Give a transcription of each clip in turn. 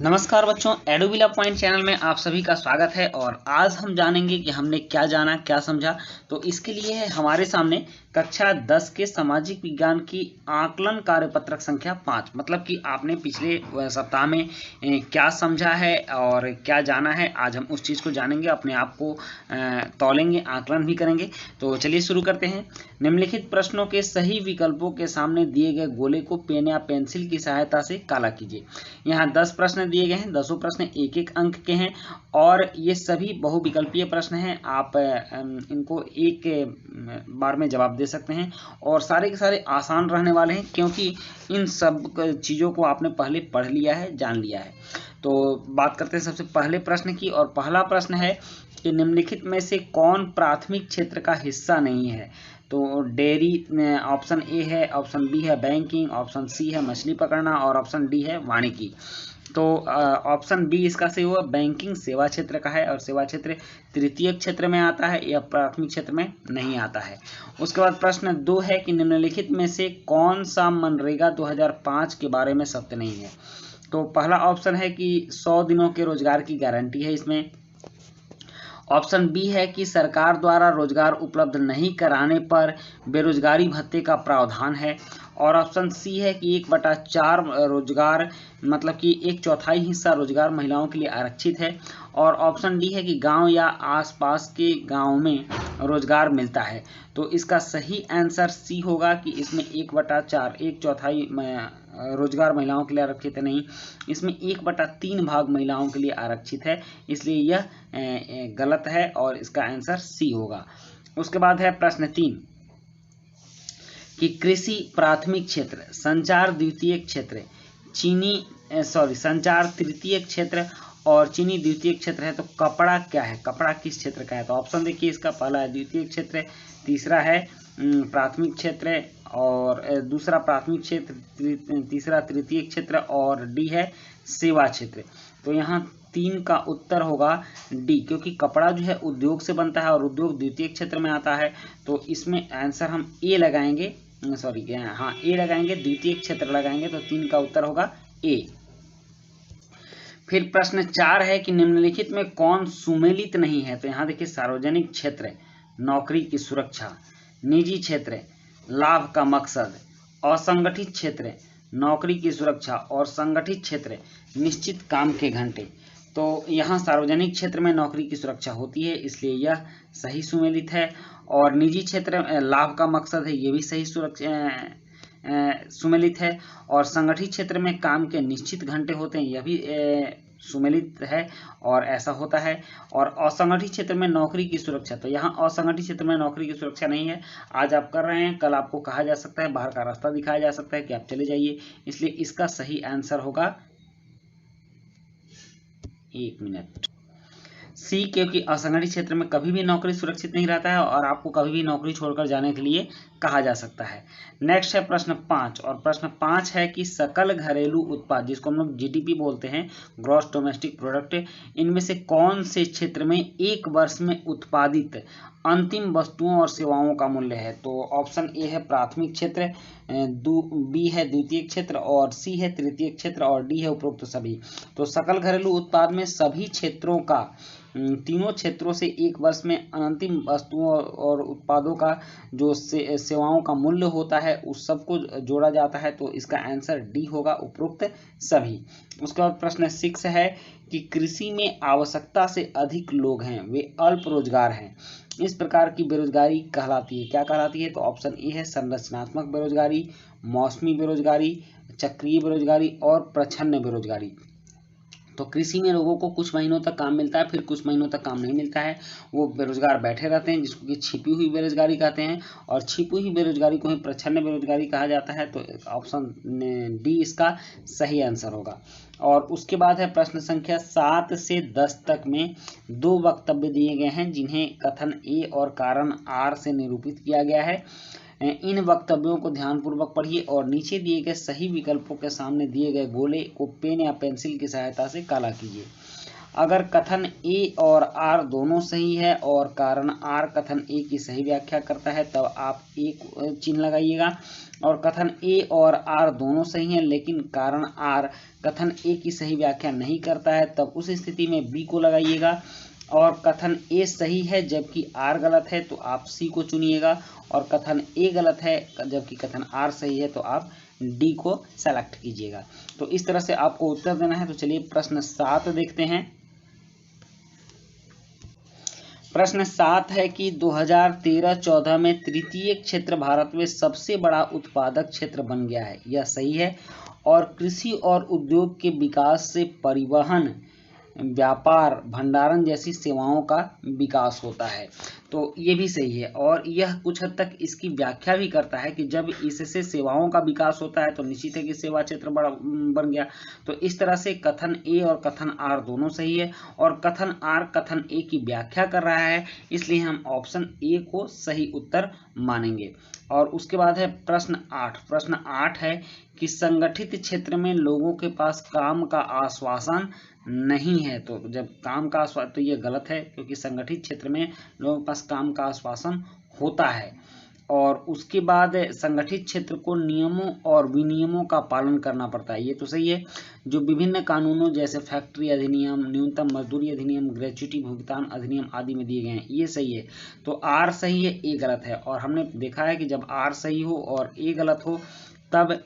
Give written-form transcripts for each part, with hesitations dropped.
नमस्कार बच्चों, एडोबिला point channel में आप सभी का स्वागत है। और आज हम जानेंगे कि हमने क्या जाना क्या समझा। तो इसके लिए है हमारे सामने कक्षा 10 के सामाजिक विज्ञान की आकलन कार्यपत्रक संख्या 5। मतलब कि आपने पिछले सप्ताह में क्या समझा है और क्या जाना है, आज हम उस चीज़ को जानेंगे, अपने आप को तौलेंगे, आकलन भी करेंगे। तो चलिए शुरू करते हैं। निम्नलिखित प्रश्नों के सही विकल्पों के सामने दिए गए गोले को पेन या पेंसिल की सहायता से काला कीजिए। यहाँ 10 प्रश्न दिए गए हैं, 10 प्रश्न एक एक अंक के हैं और ये सभी बहुविकल्पीय प्रश्न हैं। आप इनको एक बार में जवाब दे सकते हैं और सारे के सारे आसान रहने वाले हैं, क्योंकि इन सब चीज़ों को आपने पहले पढ़ लिया है, जान लिया है। तो बात करते हैं सबसे पहले प्रश्न की, और पहला प्रश्न है कि निम्नलिखित में से कौन प्राथमिक क्षेत्र का हिस्सा नहीं है। तो डेयरी ऑप्शन ए है, ऑप्शन बी है बैंकिंग, ऑप्शन सी है मछली पकड़ना और ऑप्शन डी है वानिकी। तो ऑप्शन बी इसका सही हुआ, बैंकिंग सेवा क्षेत्र का है और सेवा क्षेत्र तृतीय क्षेत्र में आता है, यह प्राथमिक क्षेत्र में नहीं आता है। उसके बाद प्रश्न 2 है कि निम्नलिखित में से कौन सा मनरेगा 2005 के बारे में सत्य नहीं है। तो पहला ऑप्शन है कि 100 दिनों के रोजगार की गारंटी है इसमें। ऑप्शन बी है कि सरकार द्वारा रोजगार उपलब्ध नहीं कराने पर बेरोजगारी भत्ते का प्रावधान है। और ऑप्शन सी है कि 1/4 रोजगार, मतलब कि 1/4 हिस्सा रोजगार महिलाओं के लिए आरक्षित है। और ऑप्शन डी है कि गांव या आसपास के गांव में रोजगार मिलता है। तो इसका सही आंसर सी होगा कि इसमें 1/4, 1/4 रोजगार महिलाओं के लिए आरक्षित है, नहीं, इसमें 1/3 भाग महिलाओं के लिए आरक्षित है, इसलिए यह गलत है और इसका आंसर सी होगा। उसके बाद है प्रश्न 3 कि कृषि प्राथमिक क्षेत्र, संचार द्वितीय क्षेत्र, संचार तृतीय क्षेत्र और चीनी द्वितीय क्षेत्र है। तो कपड़ा क्या है, कपड़ा किस क्षेत्र का है। तो ऑप्शन देखिए, इसका पहला है द्वितीय क्षेत्र, तीसरा है प्राथमिक क्षेत्र और दूसरा प्राथमिक क्षेत्र, तीसरा तृतीय क्षेत्र और डी है सेवा क्षेत्र। तो यहाँ 3 का उत्तर होगा डी, क्योंकि कपड़ा जो है उद्योग से बनता है और उद्योग द्वितीय क्षेत्र में आता है। तो इसमें आंसर हम ए लगाएंगे, ए लगाएंगे, द्वितीय क्षेत्र लगाएंगे, तो 3 का उत्तर होगा ए। फिर प्रश्न 4 है कि निम्नलिखित में कौन सुमेलित नहीं है। तो यहाँ देखिए, सार्वजनिक क्षेत्र, नौकरी की सुरक्षा, निजी क्षेत्र, लाभ का मकसद, असंगठित क्षेत्र, नौकरी की सुरक्षा और संगठित क्षेत्र, निश्चित काम के घंटे। तो यहाँ सार्वजनिक क्षेत्र में नौकरी की सुरक्षा होती है, इसलिए यह सही सुमेलित है। और निजी क्षेत्र लाभ का मकसद है, ये भी सही सुमेलित है। और संगठित क्षेत्र में काम के निश्चित घंटे होते हैं, यह भी सुमेलित है और ऐसा होता है। और असंगठित क्षेत्र में नौकरी की सुरक्षा, तो यहाँ असंगठित क्षेत्र में नौकरी की सुरक्षा नहीं है। आज आप कर रहे हैं, कल आपको कहा जा सकता है, बाहर का रास्ता दिखाया जा सकता है कि आप चले जाइए, इसलिए इसका सही आंसर होगा, एक मिनट, सी, क्योंकि असंगठित क्षेत्र में कभी भी नौकरी सुरक्षित नहीं रहता है और आपको कभी भी नौकरी छोड़कर जाने के लिए कहा जा सकता है। नेक्स्ट है प्रश्न 5, और प्रश्न 5 है कि सकल घरेलू उत्पाद, जिसको हम लोग जीडीपी बोलते हैं, ग्रॉस डोमेस्टिक प्रोडक्ट, इनमें से कौन से क्षेत्र में एक वर्ष में उत्पादित अंतिम वस्तुओं और सेवाओं का मूल्य है। तो ऑप्शन ए है प्राथमिक क्षेत्र, बी है द्वितीय क्षेत्र और सी है तृतीय क्षेत्र और डी है उपरोक्त सभी। तो सकल घरेलू उत्पाद में सभी क्षेत्रों का, तीनों क्षेत्रों से एक वर्ष में अंतिम वस्तुओं और उत्पादों का जो सेवाओं का मूल्य होता है उस सबको जोड़ा जाता है। तो इसका आंसर डी होगा, उपरोक्त सभी। उसके बाद प्रश्न 6 है कि कृषि में आवश्यकता से अधिक लोग हैं, वे अल्प रोजगार हैं, इस प्रकार की बेरोजगारी कहलाती है, क्या कहलाती है। तो ऑप्शन ए है संरचनात्मक बेरोजगारी, मौसमी बेरोजगारी, चक्रीय बेरोजगारी और प्रच्छन्न बेरोजगारी। तो कृषि में लोगों को कुछ महीनों तक काम मिलता है, फिर कुछ महीनों तक काम नहीं मिलता है, वो बेरोजगार बैठे रहते हैं, जिसको कि छिपी हुई बेरोजगारी कहते हैं। और छिपी हुई बेरोजगारी को ही प्रच्छन्न बेरोजगारी कहा जाता है। तो ऑप्शन डी इसका सही आंसर होगा। और उसके बाद है प्रश्न संख्या 7 से 10 तक में 2 वक्तव्य दिए गए हैं, जिन्हें कथन ए और कारण आर से निरूपित किया गया है। इन वक्तव्यों को ध्यानपूर्वक पढ़िए और नीचे दिए गए सही विकल्पों के सामने दिए गए गोले को पेन या पेंसिल की सहायता से काला कीजिए। अगर कथन ए और आर दोनों सही है और कारण आर कथन ए की सही व्याख्या करता है तब आप एक चिन्ह लगाइएगा, और कथन ए और आर दोनों सही हैं लेकिन कारण आर कथन ए की सही व्याख्या नहीं करता है तब उस स्थिति में बी को लगाइएगा, और कथन ए सही है जबकि आर गलत है तो आप सी को चुनिएगा, और कथन ए गलत है जबकि कथन आर सही है तो आप डी को सेलेक्ट कीजिएगा। तो इस तरह से आपको उत्तर देना है। तो चलिए प्रश्न 7 देखते हैं। प्रश्न 7 है कि 2013-14 में तृतीय क्षेत्र भारत में सबसे बड़ा उत्पादक क्षेत्र बन गया है, यह सही है, और कृषि और उद्योग के विकास से परिवहन, व्यापार, भंडारण जैसी सेवाओं का विकास होता है। तो ये भी सही है, और यह कुछ हद तक इसकी व्याख्या भी करता है कि जब इससे सेवाओं का विकास होता है तो निश्चित है कि सेवा क्षेत्र बड़ा बन गया। तो इस तरह से कथन ए और कथन आर दोनों सही है, और कथन आर कथन ए की व्याख्या कर रहा है, इसलिए हम ऑप्शन ए को सही उत्तर मानेंगे। और उसके बाद है प्रश्न 8। प्रश्न 8 है कि संगठित क्षेत्र में लोगों के पास काम का आश्वासन नहीं है। तो जब काम का आश्वासन, तो ये गलत है क्योंकि संगठित क्षेत्र में लोगों के पास काम का आश्वासन होता है। और उसके बाद संगठित क्षेत्र को नियमों और विनियमों का पालन करना पड़ता है, ये तो सही है, जो विभिन्न कानूनों जैसे फैक्ट्री अधिनियम, न्यूनतम मजदूरी अधिनियम, ग्रेच्युटी भुगतान अधिनियम आदि में दिए गए हैं, ये सही है। तो आर सही है, ए गलत है, और हमने देखा है कि जब आर सही हो और ए गलत हो तब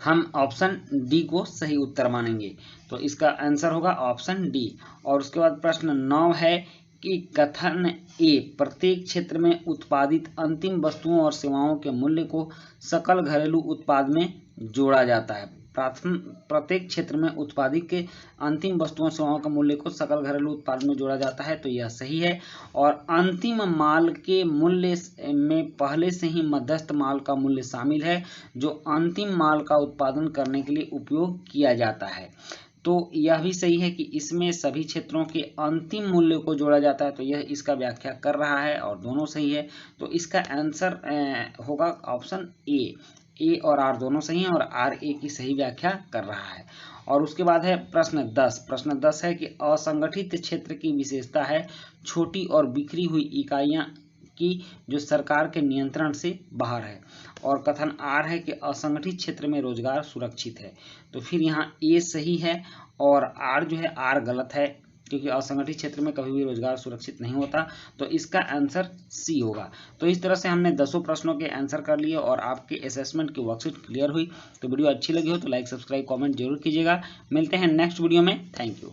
हम ऑप्शन डी को सही उत्तर मानेंगे। तो इसका आंसर होगा ऑप्शन डी। और उसके बाद प्रश्न 9 है कि कथन ए प्रत्येक क्षेत्र में उत्पादित अंतिम वस्तुओं और सेवाओं के मूल्य को सकल घरेलू उत्पाद में जोड़ा जाता है। प्रत्येक क्षेत्र में उत्पादित के अंतिम वस्तुओं सेवाओं के मूल्य को सकल घरेलू उत्पाद में जोड़ा जाता है, तो यह सही है। और अंतिम माल के मूल्य में पहले से ही मध्यस्थ माल का मूल्य शामिल है जो अंतिम माल का उत्पादन करने के लिए उपयोग किया जाता है। तो यह भी सही है कि इसमें सभी क्षेत्रों के अंतिम मूल्य को जोड़ा जाता है, तो यह इसका व्याख्या कर रहा है, और दोनों सही है। तो इसका आंसर होगा ऑप्शन ए और आर दोनों सही हैं, और आर ए की सही व्याख्या कर रहा है। और उसके बाद है प्रश्न 10। प्रश्न 10 है कि असंगठित क्षेत्र की विशेषता है छोटी और बिखरी हुई इकाइयां की जो सरकार के नियंत्रण से बाहर है, और कथन आर है कि असंगठित क्षेत्र में रोजगार सुरक्षित है। तो फिर यहाँ ए सही है और आर जो है आर गलत है, क्योंकि असंगठित क्षेत्र में कभी भी रोजगार सुरक्षित नहीं होता। तो इसका आंसर सी होगा। तो इस तरह से हमने 10 प्रश्नों के आंसर कर लिए और आपके असेसमेंट की वर्कशीट क्लियर हुई। तो वीडियो अच्छी लगी हो तो लाइक, सब्सक्राइब, कमेंट जरूर कीजिएगा। मिलते हैं नेक्स्ट वीडियो में। Thank you.